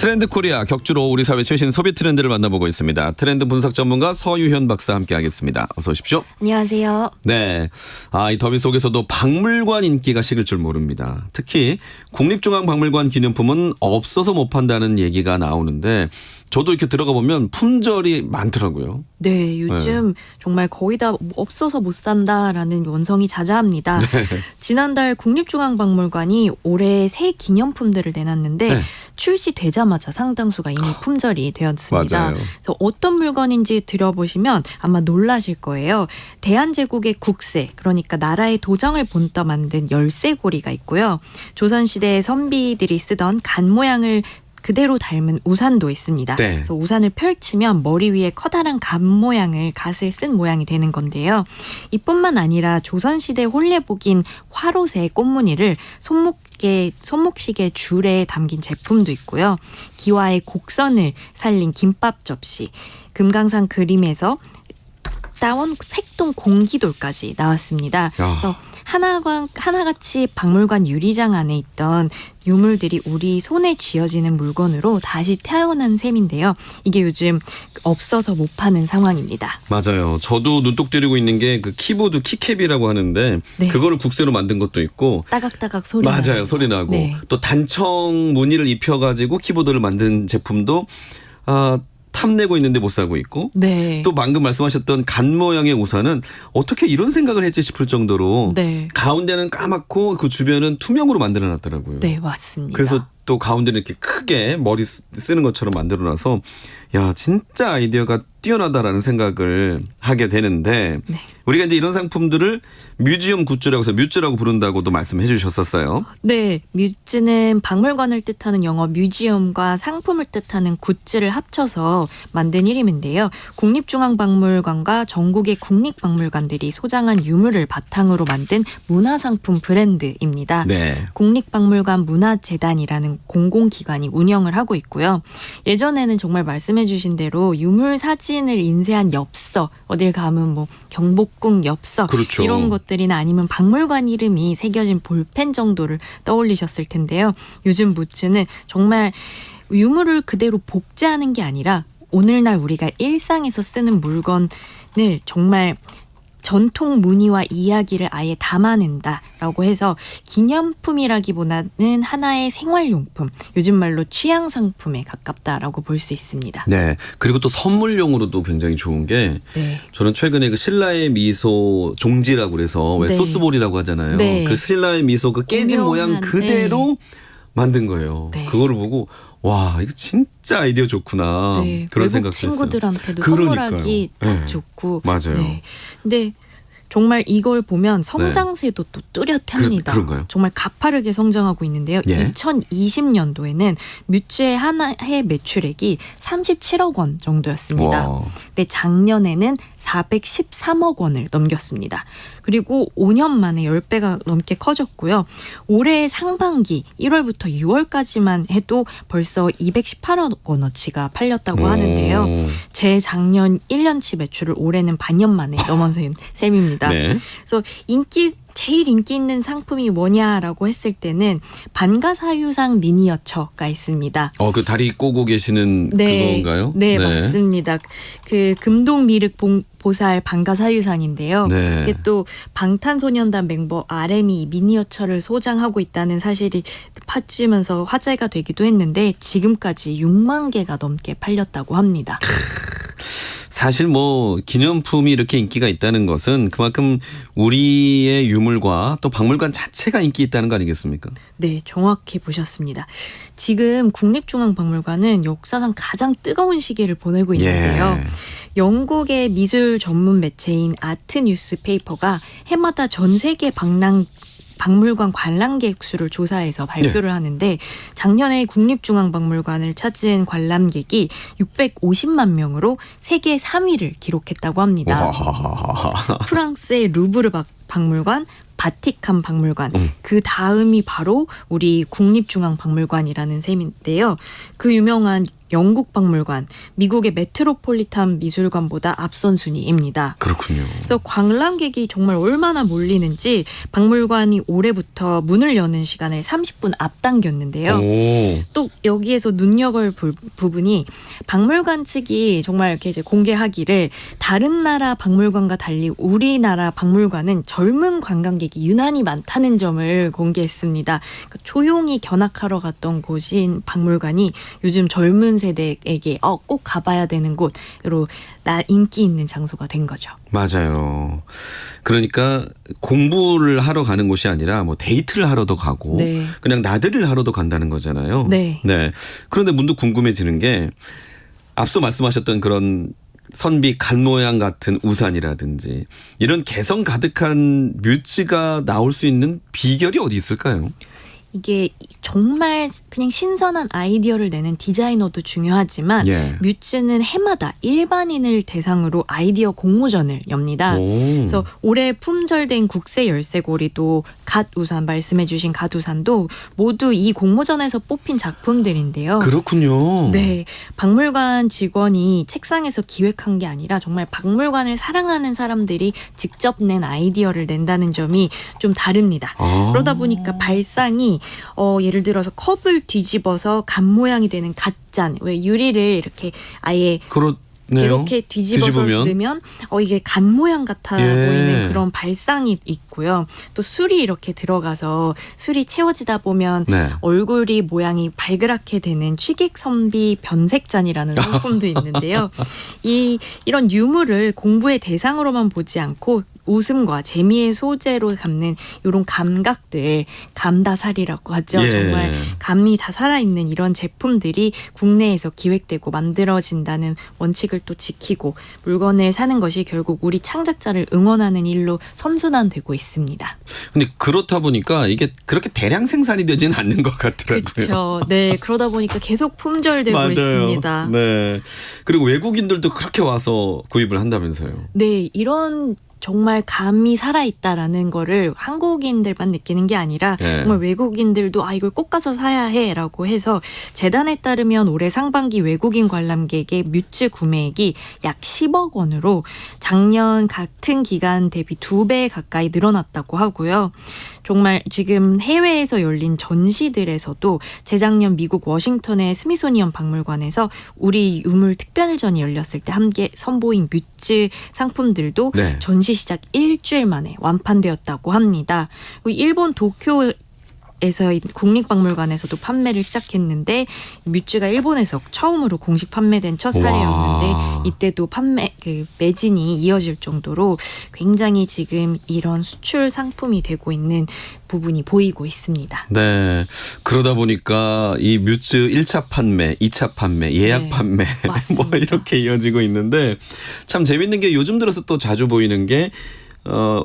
트렌드 코리아 격주로 우리 사회 최신 소비 트렌드를 만나보고 있습니다. 트렌드 분석 전문가 서유현 박사 함께하겠습니다. 어서 오십시오. 안녕하세요. 네, 이 더위 속에서도 박물관 인기가 식을 줄 모릅니다. 특히 국립중앙박물관 기념품은 없어서 못 판다는 얘기가 나오는데 저도 이렇게 들어가 보면 품절이 많더라고요. 네, 요즘 정말 거의 다 없어서 못 산다라는 원성이 자자합니다. 지난달 국립중앙박물관이 올해 새 기념품들을 내놨는데 네. 출시되자마자 상당수가 이미 품절이 되었습니다. 맞아요. 그래서 어떤 물건인지 들여보시면 아마 놀라실 거예요. 대한제국의 국세, 그러니까 나라의 도장을 본떠 만든 열쇠고리가 있고요. 조선시대의 선비들이 쓰던 간 모양을 그대로 닮은 우산도 있습니다. 네. 그래서 우산을 펼치면 머리 위에 커다란 간 모양을 갓을 쓴 모양이 되는 건데요. 이뿐만 아니라 조선시대 혼례복인 화롯의 꽃무늬를 손목시계 줄에 담긴 제품도 있고요. 기와의 곡선을 살린 김밥 접시, 금강산 그림에서 따온 색동 공기돌까지 나왔습니다. 그래서 하나같이 박물관 유리장 안에 있던 유물들이 우리 손에 쥐어지는 물건으로 다시 태어난 셈인데요. 이게 요즘 없어서 못 파는 상황입니다. 맞아요. 저도 눈독 들이고 있는 게 그 키보드 키캡이라고 하는데 네. 그거를 국세로 만든 것도 있고 따각따각 소리 맞아요. 나요. 소리 나고 네. 또 단청 무늬를 입혀가지고 키보드를 만든 제품도 탐내고 있는데 못 사고 있고 네. 또 방금 말씀하셨던 간 모양의 우산은 어떻게 이런 생각을 했지 싶을 정도로 네. 가운데는 까맣고 그 주변은 투명으로 만들어놨더라고요. 네, 맞습니다. 그래서 또 가운데는 이렇게 크게 머리 쓰는 것처럼 만들어놔서 야 진짜 아이디어가 뛰어나다라는 생각을 하게 되는데 네. 우리가 이제 이런 상품들을 뮤지엄 굿즈라고 해서 뮤즈라고 부른다고도 말씀해 주셨었어요. 네, 뮤즈는 박물관을 뜻하는 영어 뮤지엄과 상품을 뜻하는 굿즈를 합쳐서 만든 이름인데요. 국립중앙박물관과 전국의 국립박물관들이 소장한 유물을 바탕으로 만든 문화상품 브랜드입니다. 네. 국립박물관 문화재단이라는 공공기관이 운영을 하고 있고요. 예전에는 정말 말씀해 주신 대로 유물 사진을 인쇄한 엽서, 어딜 가면 뭐 경복궁 엽서 그렇죠. 이런 것들이나 아니면 박물관 이름이 새겨진 볼펜 정도를 떠올리셨을 텐데요. 요즘 굿즈는 정말 유물을 그대로 복제하는 게 아니라 오늘날 우리가 일상에서 쓰는 물건을 정말 전통 무늬와 이야기를 아예 담아낸다라고 해서 기념품이라기보다는 하나의 생활용품, 요즘 말로 취향 상품에 가깝다라고 볼 수 있습니다. 네. 그리고 또 선물용으로도 굉장히 좋은 게 네. 저는 최근에 그 신라의 미소 종지라고 그래서 왜 네. 소스볼이라고 하잖아요. 네. 그 신라의 미소 그 깨진 오묘한, 모양 그대로 만든 거예요. 네. 그거를 보고 와 이거 진짜 아이디어 좋구나 네, 그런 외국 생각했어요. 친구들한테도 그러니까요. 선물하기 딱 네. 좋고. 맞아요. 네. 근데 정말 이걸 보면 성장세도 또 뚜렷합니다. 그런가요? 정말 가파르게 성장하고 있는데요. 예. 2020년도에는 뮤즈의 해 매출액이 37억 원 정도였습니다. 와. 근데 작년에는 413억 원을 넘겼습니다. 그리고 5년 만에 10배가 넘게 커졌고요. 올해 상반기 1월부터 6월까지만 해도 벌써 218억 원어치가 팔렸다고 하는데요. 재작년 1년치 매출을 올해는 반년 만에 넘어선 셈입니다. 네. 그래서 제일 인기 있는 상품이 뭐냐라고 했을 때는 반가사유상 미니어처가 있습니다. 그 다리 꼬고 계시는 그건가요? 네, 맞습니다. 그 금동미륵 보살 반가사유상인데요. 네. 이게 또 방탄소년단 멤버 RM이 미니어처를 소장하고 있다는 사실이 퍼지면서 화제가 되기도 했는데 지금까지 6만 개가 넘게 팔렸다고 합니다. 사실 뭐 기념품이 이렇게 인기가 있다는 것은 그만큼 우리의 유물과 또 박물관 자체가 인기 있다는 거 아니겠습니까? 네, 정확히 보셨습니다. 지금 국립중앙박물관은 역사상 가장 뜨거운 시기를 보내고 있는데요. 예. 영국의 미술 전문 매체인 아트 뉴스페이퍼가 해마다 전 세계 박물관 관람객 수를 조사해서 발표를 하는데 작년에 국립중앙박물관을 찾은 관람객이 650만 명으로 세계 3위를 기록했다고 합니다. 프랑스의 루브르 박물관, 바티칸 박물관, 그 다음이 바로 우리 국립중앙박물관이라는 셈인데요. 그 유명한 영국 박물관, 미국의 메트로폴리탄 미술관보다 앞선 순위입니다. 그렇군요. 그래서 관람객이 정말 얼마나 몰리는지 박물관이 올해부터 문을 여는 시간을 30분 앞당겼는데요. 오. 또 여기에서 눈여겨볼 부분이 박물관 측이 정말 이렇게 이제 공개하기를 다른 나라 박물관과 달리 우리나라 박물관은 젊은 관광객이 유난히 많다는 점을 공개했습니다. 그러니까 조용히 견학하러 갔던 곳인 박물관이 요즘 젊은 세대에게 꼭 가봐야 되는 곳으로 인기 있는 장소가 된 거죠. 맞아요. 그러니까 공부를 하러 가는 곳이 아니라 뭐 데이트를 하러도 가고 네. 그냥 나들이를 하러도 간다는 거잖아요. 네. 그런데 문득 궁금해지는 게 앞서 말씀하셨던 그런 선비 간 모양 같은 우산이라든지 이런 개성 가득한 뮤즈가 나올 수 있는 비결이 어디 있을까요? 이게 정말 그냥 신선한 아이디어를 내는 디자이너도 중요하지만 예. 뮤즈는 해마다 일반인을 대상으로 아이디어 공모전을 엽니다. 오. 그래서 올해 품절된 국세 열쇠고리도 갓우산 말씀해 주신 갓우산도 모두 이 공모전에서 뽑힌 작품들인데요. 그렇군요. 네, 박물관 직원이 책상에서 기획한 게 아니라 정말 박물관을 사랑하는 사람들이 직접 낸 아이디어를 낸다는 점이 좀 다릅니다. 아. 그러다 보니까 발상이 예를 들어서 컵을 뒤집어서 간 모양이 되는 갓잔, 왜 유리를 이렇게 아예 그렇네요. 이렇게 뒤집어서 넣으면 이게 간 모양 같아 예. 보이는 그런 발상이 있고요. 또 술이 이렇게 들어가서 술이 채워지다 보면 네. 얼굴이 모양이 발그랗게 되는 취객선비 변색잔이라는 상품도 있는데요. 이런 유물을 공부의 대상으로만 보지 않고 웃음과 재미의 소재로 담는 이런 감각들, 감다살이라고 하죠. 예. 정말 감이 다 살아있는 이런 제품들이 국내에서 기획되고 만들어진다는 원칙을 또 지키고 물건을 사는 것이 결국 우리 창작자를 응원하는 일로 선순환되고 있습니다. 근데 그렇다 보니까 이게 그렇게 대량 생산이 되지는 않는 것 같더라고요. 그렇죠. 네, 그러다 보니까 계속 품절되고 맞아요. 있습니다. 네. 그리고 외국인들도 그렇게 와서 구입을 한다면서요. 네, 이런 정말 감이 살아있다라는 거를 한국인들만 느끼는 게 아니라 예. 정말 외국인들도 이걸 꼭 가서 사야 해라고 해서 재단에 따르면 올해 상반기 외국인 관람객의 뮤즈 구매액이 약 10억 원으로 작년 같은 기간 대비 2배 가까이 늘어났다고 하고요. 정말 지금 해외에서 열린 전시들에서도 재작년 미국 워싱턴의 스미소니언 박물관에서 우리 유물 특별전이 열렸을 때 함께 선보인 뮤즈 상품들도 네. 전시 시작 일주일 만에 완판되었다고 합니다. 일본 도쿄 에서 국립박물관에서도 판매를 시작했는데 뮤즈가 일본에서 처음으로 공식 판매된 첫 사례였는데 와. 이때도 매진이 이어질 정도로 굉장히 지금 이런 수출 상품이 되고 있는 부분이 보이고 있습니다. 네. 그러다 보니까 이 뮤즈 1차 판매, 2차 판매, 예약 네, 판매 맞습니다. 뭐 이렇게 이어지고 있는데 참 재밌는 게 요즘 들어서 또 자주 보이는 게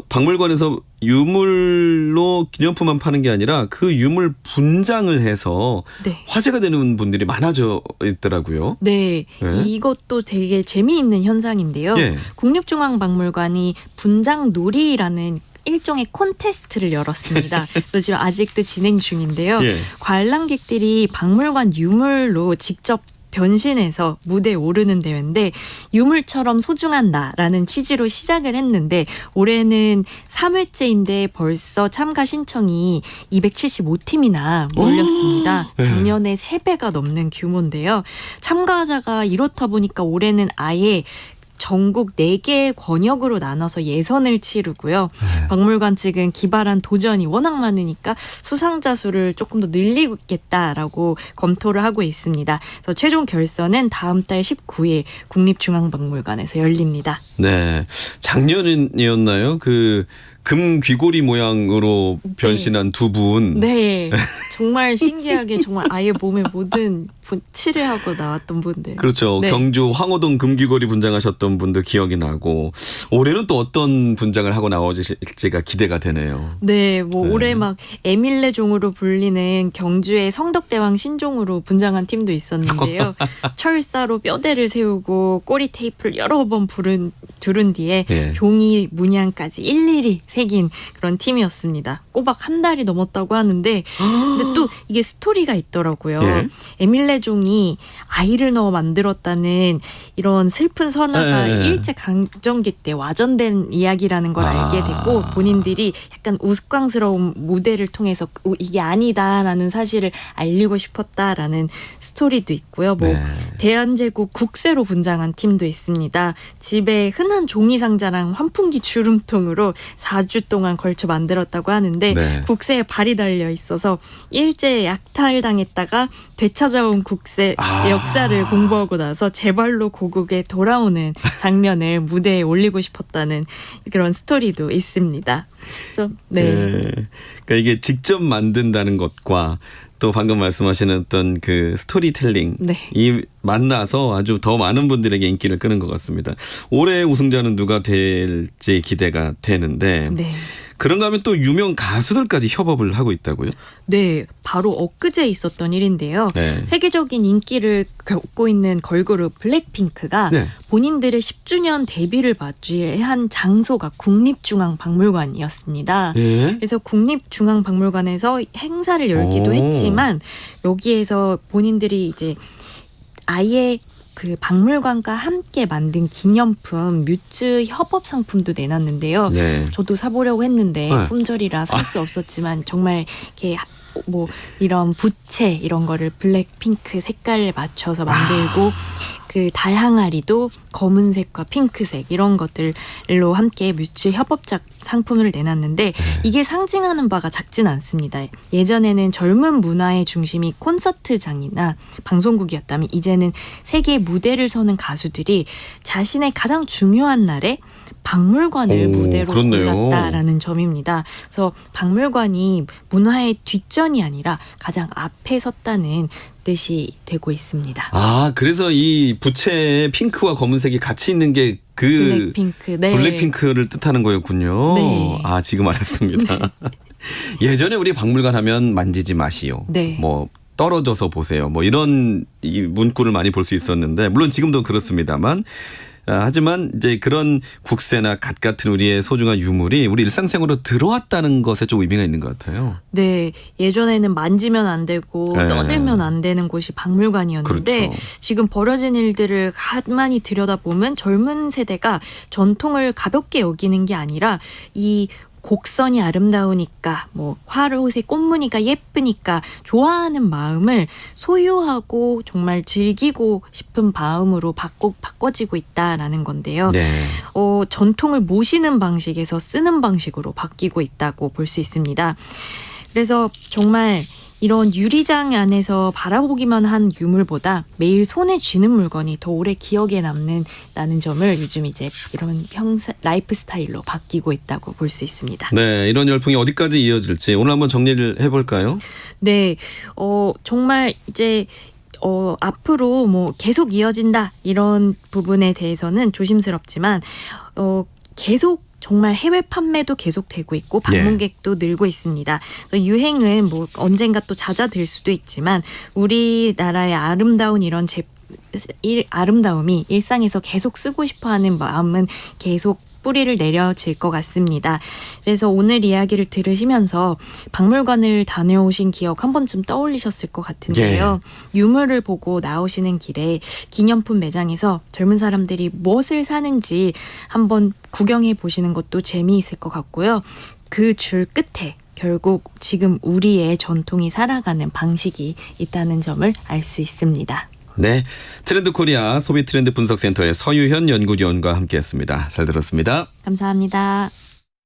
박물관에서 유물로 기념품만 파는 게 아니라 그 유물 분장을 해서 네. 화제가 되는 분들이 많아져 있더라고요. 네, 네. 이것도 되게 재미있는 현상인데요. 예. 국립중앙박물관이 분장놀이라는 일종의 콘테스트를 열었습니다. 그래서 지금 아직도 진행 중인데요. 예. 관람객들이 박물관 유물로 직접 변신해서 무대에 오르는 대회인데 유물처럼 소중한 나라는 취지로 시작을 했는데 올해는 3회째인데 벌써 참가 신청이 275팀이나 몰렸습니다. 네. 작년에 3배가 넘는 규모인데요. 참가자가 이렇다 보니까 올해는 아예 전국 4개의 권역으로 나눠서 예선을 치르고요. 네. 박물관 측은 기발한 도전이 워낙 많으니까 수상자 수를 조금 더 늘리겠다라고 검토를 하고 있습니다. 그래서 최종 결선은 다음 달 19일 국립중앙박물관에서 열립니다. 네. 작년이었나요? 그 금 귀고리 모양으로 변신한 두 분. 네. 정말 신기하게 정말 아예 몸에 모든 칠을 하고 나왔던 분들. 그렇죠. 네. 경주 황호동 금귀고리 분장하셨던 분도 기억이 나고 올해는 또 어떤 분장을 하고 나오실지가 기대가 되네요. 네, 뭐 네. 올해 막 에밀레종으로 불리는 경주의 성덕대왕 신종으로 분장한 팀도 있었는데요. 철사로 뼈대를 세우고 꼬리 테이프를 여러 번 두른 뒤에 예. 종이 문양까지 일일이 새긴 그런 팀이었습니다. 꼬박 한 달이 넘었다고 하는데 근데 또 이게 스토리가 있더라고요. 예. 에밀레종이 아이를 넣어 만들었다는 이런 슬픈 선화가 예. 일제 강점기 때 와전된 이야기라는 걸 알게 됐고 본인들이 약간 우스꽝스러운 무대를 통해서 이게 아니다라는 사실을 알리고 싶었다라는 스토리도 있고요. 뭐 네. 대한제국 국세로 분장한 팀도 있습니다. 집에 흔한 종이 상자랑 환풍기 주름통으로 4주 동안 걸쳐 만들었다고 하는데 네. 국세에 발이 달려 있어서 일제에 약탈당했다가 되찾아온 국세 역사를 공부하고 나서 제발로 고국에 돌아오는 장면을 무대에 올리고 싶었다는 그런 스토리도 있습니다. 그래서 네. 그러니까 이게 직접 만든다는 것과 또 방금 말씀하시는 어떤 그 스토리텔링 네. 이 만나서 아주 더 많은 분들에게 인기를 끄는 것 같습니다. 올해 우승자는 누가 될지 기대가 되는데 네. 그런가 하면 또 유명 가수들까지 협업을 하고 있다고요? 네, 바로 엊그제 있었던 일인데요. 네. 세계적인 인기를 얻고 있는 걸그룹 블랙핑크가 네. 본인들의 10주년 데뷔를 맞이한 장소가 국립중앙박물관이었습니다. 예. 그래서 국립중앙박물관에서 행사를 열기도 오. 했지만 여기에서 본인들이 이제 아예 그 박물관과 함께 만든 기념품 뮤즈 협업 상품도 내놨는데요. 네. 저도 사보려고 했는데 네. 품절이라 살 수 없었지만 정말 이렇게 뭐 이런 부채 이런 거를 블랙핑크 색깔을 맞춰서 만들고 그 달 항아리도 검은색과 핑크색 이런 것들로 함께 뮤즈 협업작 상품을 내놨는데 이게 상징하는 바가 작진 않습니다. 예전에는 젊은 문화의 중심이 콘서트장이나 방송국이었다면 이제는 세계 무대를 서는 가수들이 자신의 가장 중요한 날에 박물관을 오, 무대로 그렇네요. 골랐다라는 점입니다. 그래서 박물관이 문화의 뒷전이 아니라 가장 앞에 섰다는 뜻이 되고 있습니다. 아, 그래서 이 부채에 핑크와 검은색이 같이 있는 게 그 블랙핑크, 네. 블랙핑크를 뜻하는 거였군요. 네. 아, 지금 알았습니다. 예전에 우리 박물관 하면 만지지 마시오. 네. 뭐 떨어져서 보세요. 뭐 이런 이 문구를 많이 볼 수 있었는데 물론 지금도 그렇습니다만 하지만 이제 그런 국세나 갓 같은 우리의 소중한 유물이 우리 일상생활로 들어왔다는 것에 좀 의미가 있는 것 같아요. 네, 예전에는 만지면 안 되고 네. 떠들면 안 되는 곳이 박물관이었는데 그렇죠. 지금 벌어진 일들을 가만히 들여다보면 젊은 세대가 전통을 가볍게 여기는 게 아니라 이 곡선이 아름다우니까 뭐 화로새 꽃무늬가 예쁘니까 좋아하는 마음을 소유하고 정말 즐기고 싶은 마음으로 바꿔지고 있다라는 건데요. 네. 전통을 모시는 방식에서 쓰는 방식으로 바뀌고 있다고 볼 수 있습니다. 그래서 정말 이런 유리장 안에서 바라보기만 한 유물보다 매일 손에 쥐는 물건이 더 오래 기억에 남는다는 점을 요즘 이제 이런 라이프 스타일로 바뀌고 있다고 볼 수 있습니다. 네, 이런 열풍이 어디까지 이어질지 오늘 한번 정리를 해볼까요? 네, 정말 이제 앞으로 뭐 계속 이어진다 이런 부분에 대해서는 조심스럽지만 계속 정말 해외 판매도 계속되고 있고 방문객도 늘고 있습니다. 유행은 뭐 언젠가 또 잦아들 수도 있지만 우리나라의 아름다운 이런 아름다움이 일상에서 계속 쓰고 싶어하는 마음은 계속 뿌리를 내려질 것 같습니다. 그래서 오늘 이야기를 들으시면서 박물관을 다녀오신 기억 한 번쯤 떠올리셨을 것 같은데요. 유물을 보고 나오시는 길에 기념품 매장에서 젊은 사람들이 무엇을 사는지 한번 구경해 보시는 것도 재미있을 것 같고요. 그 줄 끝에 결국 지금 우리의 전통이 살아가는 방식이 있다는 점을 알 수 있습니다. 네, 트렌드 코리아 소비 트렌드 분석센터의 서유현 연구위원과 함께했습니다. 잘 들었습니다. 감사합니다.